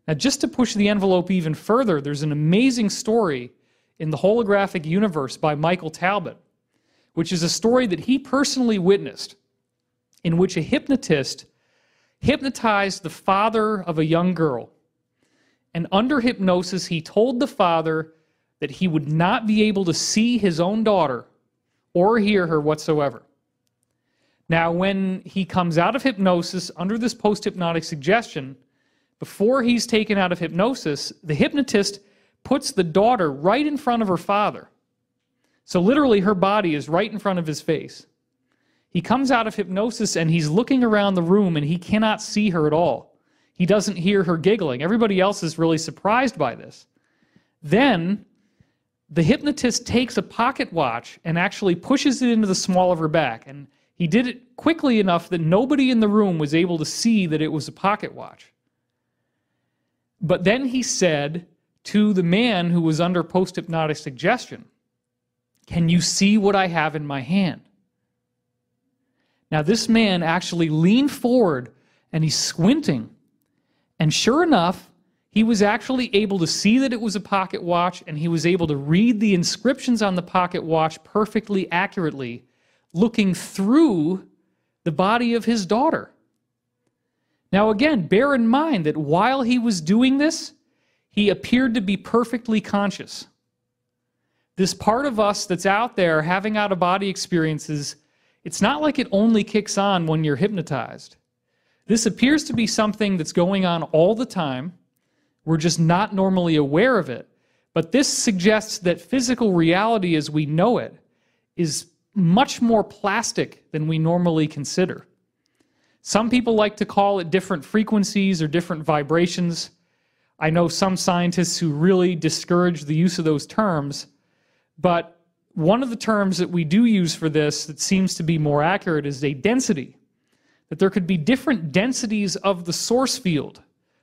Now, just to push the envelope even further, there's an amazing story in The Holographic Universe by Michael Talbot, which is a story that he personally witnessed, in which a hypnotist hypnotized the father of a young girl. And under hypnosis, he told the father that he would not be able to see his own daughter or hear her whatsoever. Now, when he comes out of hypnosis under this post-hypnotic suggestion, before he's taken out of hypnosis, the hypnotist puts the daughter right in front of her father. So literally, her body is right in front of his face. He comes out of hypnosis and he's looking around the room and he cannot see her at all. He doesn't hear her giggling. Everybody else is really surprised by this. Then the hypnotist takes a pocket watch and actually pushes it into the small of her back. And he did it quickly enough that nobody in the room was able to see that it was a pocket watch. But then he said to the man who was under post-hypnotic suggestion, "Can you see what I have in my hand?" Now this man actually leaned forward and he's squinting. And sure enough, he was actually able to see that it was a pocket watch, and he was able to read the inscriptions on the pocket watch perfectly accurately, looking through the body of his daughter. Now again, bear in mind that while he was doing this, he appeared to be perfectly conscious. This part of us that's out there having out-of-body experiences, it's not like it only kicks on when you're hypnotized. This appears to be something that's going on all the time. We're just not normally aware of it. But this suggests that physical reality as we know it is much more plastic than we normally consider. Some people like to call it different frequencies or different vibrations. I know some scientists who really discourage the use of those terms, but one of the terms that we do use for this that seems to be more accurate is a density. That there could be different densities of the source field.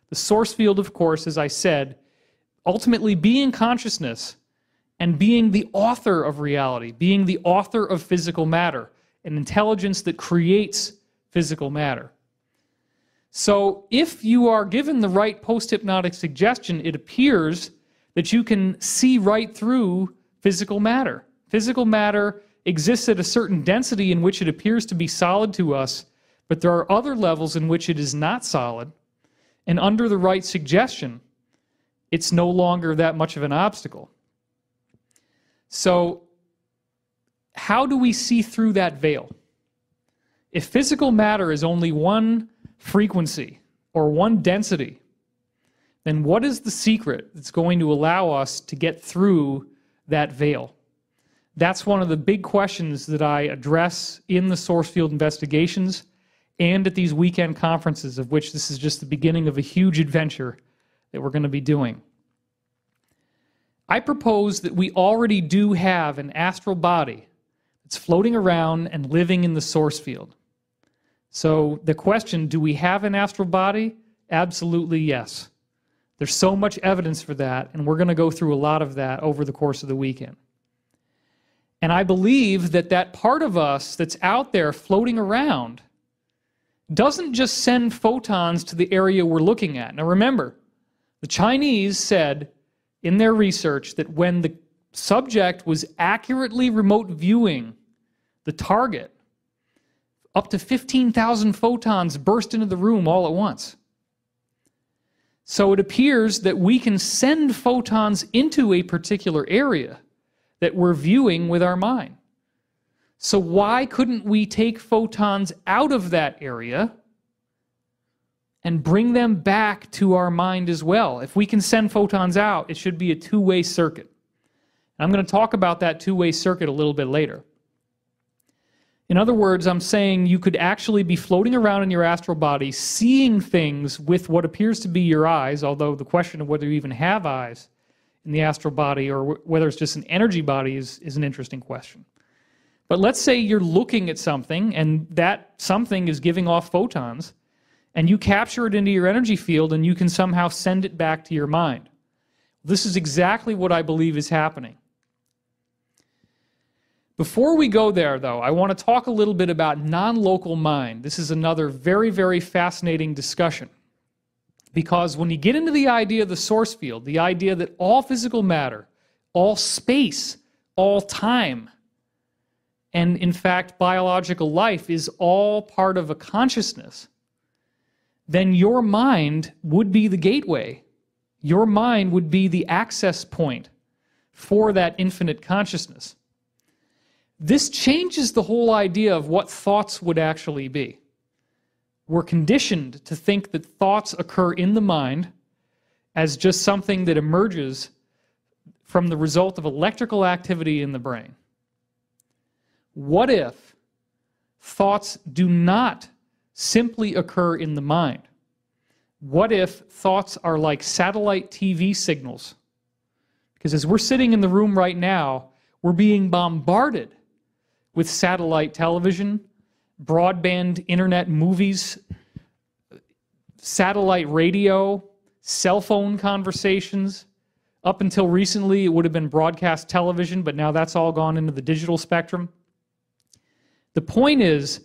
The source field, of course, as I said, ultimately being consciousness and being the author of reality, being the author of physical matter, an intelligence that creates physical matter. So if you are given the right post-hypnotic suggestion, it appears that you can see right through physical matter. Physical matter exists at a certain density in which it appears to be solid to us, but there are other levels in which it is not solid, and under the right suggestion, it's no longer that much of an obstacle. So, how do we see through that veil? If physical matter is only one frequency or one density, then what is the secret that's going to allow us to get through that veil? That's one of the big questions that I address in the source field investigations and at these weekend conferences, of which this is just the beginning of a huge adventure that we're going to be doing. I propose that we already do have an astral body that's floating around and living in the source field. So the question, do we have an astral body? Absolutely yes. There's so much evidence for that, and we're going to go through a lot of that over the course of the weekend. And I believe that that part of us that's out there floating around doesn't just send photons to the area we're looking at. Now remember, the Chinese said in their research that when the subject was accurately remote viewing the target, up to 15,000 photons burst into the room all at once. So it appears that we can send photons into a particular area that we're viewing with our mind. So why couldn't we take photons out of that area and bring them back to our mind as well? If we can send photons out, it should be a two-way circuit. And I'm going to talk about that two-way circuit a little bit later. In other words, I'm saying you could actually be floating around in your astral body, seeing things with what appears to be your eyes, although the question of whether you even have eyes in the astral body or whether it's just an energy body is an interesting question. But let's say you're looking at something and that something is giving off photons and you capture it into your energy field and you can somehow send it back to your mind. This is exactly what I believe is happening. Before we go there, though, I want to talk a little bit about non-local mind. This is another very, very fascinating discussion. Because when you get into the idea of the source field, the idea that all physical matter, all space, all time, and in fact biological life is all part of a consciousness, then your mind would be the gateway. Your mind would be the access point for that infinite consciousness. This changes the whole idea of what thoughts would actually be. We're conditioned to think that thoughts occur in the mind as just something that emerges from the result of electrical activity in the brain. What if thoughts do not simply occur in the mind? What if thoughts are like satellite TV signals? Because as we're sitting in the room right now, we're being bombarded with satellite television, broadband internet movies, satellite radio, cell phone conversations. Up until recently, it would have been broadcast television, but now that's all gone into the digital spectrum. The point is,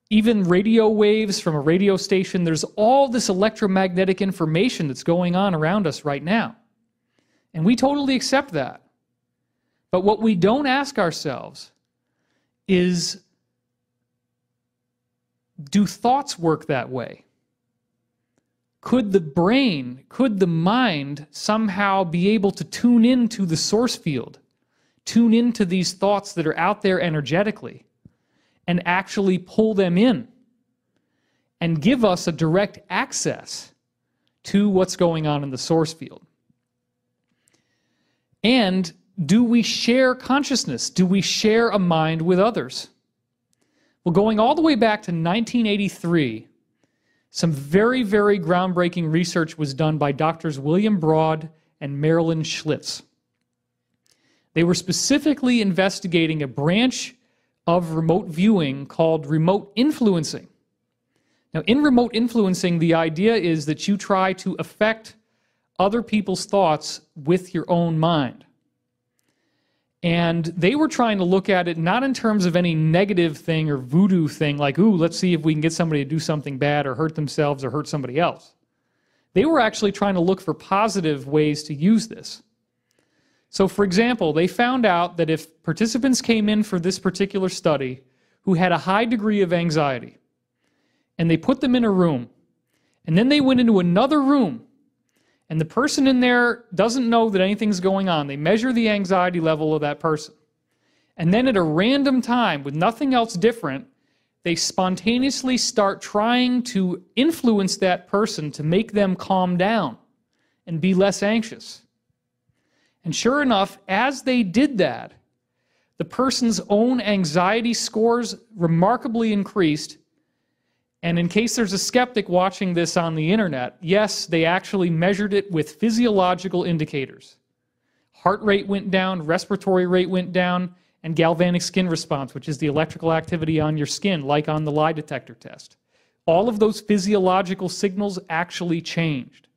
even radio waves from a radio station, there's all this electromagnetic information that's going on around us right now. And we totally accept that. But what we don't ask ourselves is, do thoughts work that way? Could the brain, could the mind somehow be able to tune into the source field, tune into these thoughts that are out there energetically, and actually pull them in and give us a direct access to what's going on in the source field? And do we share consciousness? Do we share a mind with others? Well, going all the way back to 1983, some very, very groundbreaking research was done by Drs. William Broad and Marilyn Schlitz. They were specifically investigating a branch of remote viewing called remote influencing. Now, in remote influencing, the idea is that you try to affect other people's thoughts with your own mind. And they were trying to look at it not in terms of any negative thing or voodoo thing like, ooh, let's see if we can get somebody to do something bad or hurt themselves or hurt somebody else. They were actually trying to look for positive ways to use this. So, for example, they found out that if participants came in for this particular study who had a high degree of anxiety, and they put them in a room, and then they went into another room, and the person in there doesn't know that anything's going on. They measure the anxiety level of that person. And then at a random time, with nothing else different, they spontaneously start trying to influence that person to make them calm down and be less anxious. And sure enough, as they did that, the person's own anxiety scores remarkably increased. And in case there's a skeptic watching this on the internet, yes, they actually measured it with physiological indicators. Heart rate went down, respiratory rate went down, and galvanic skin response, which is the electrical activity on your skin, like on the lie detector test. All of those physiological signals actually changed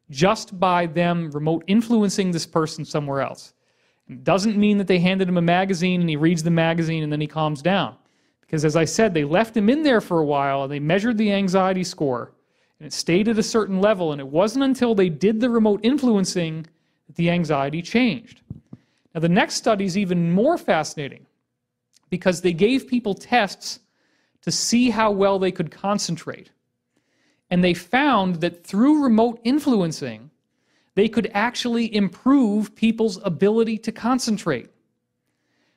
just by them remote influencing this person somewhere else. It doesn't mean that they handed him a magazine and he reads the magazine and then he calms down. Because as I said, they left him in there for a while and they measured the anxiety score and it stayed at a certain level, and it wasn't until they did the remote influencing that the anxiety changed. Now the next study is even more fascinating because they gave people tests to see how well they could concentrate. And they found that through remote influencing, they could actually improve people's ability to concentrate.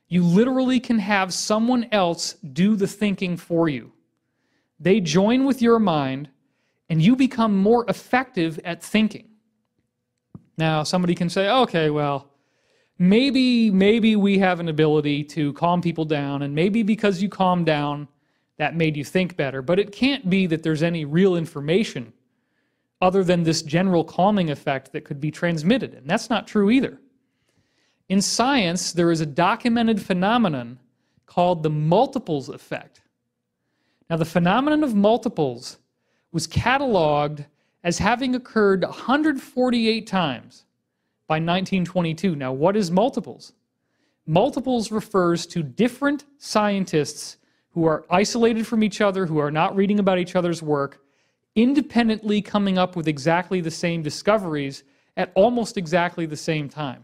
You literally can have someone else do the thinking for you. They join with your mind, and you become more effective at thinking. Now, somebody can say, okay, well, maybe we have an ability to calm people down, and maybe because you calm down, that made you think better. But it can't be that there's any real information other than this general calming effect that could be transmitted, and that's not true either. In science, there is a documented phenomenon called the multiples effect. Now, the phenomenon of multiples was cataloged as having occurred 148 times by 1922. Now, what is multiples? Multiples refers to different scientists who are isolated from each other, who are not reading about each other's work, independently coming up with exactly the same discoveries at almost exactly the same time.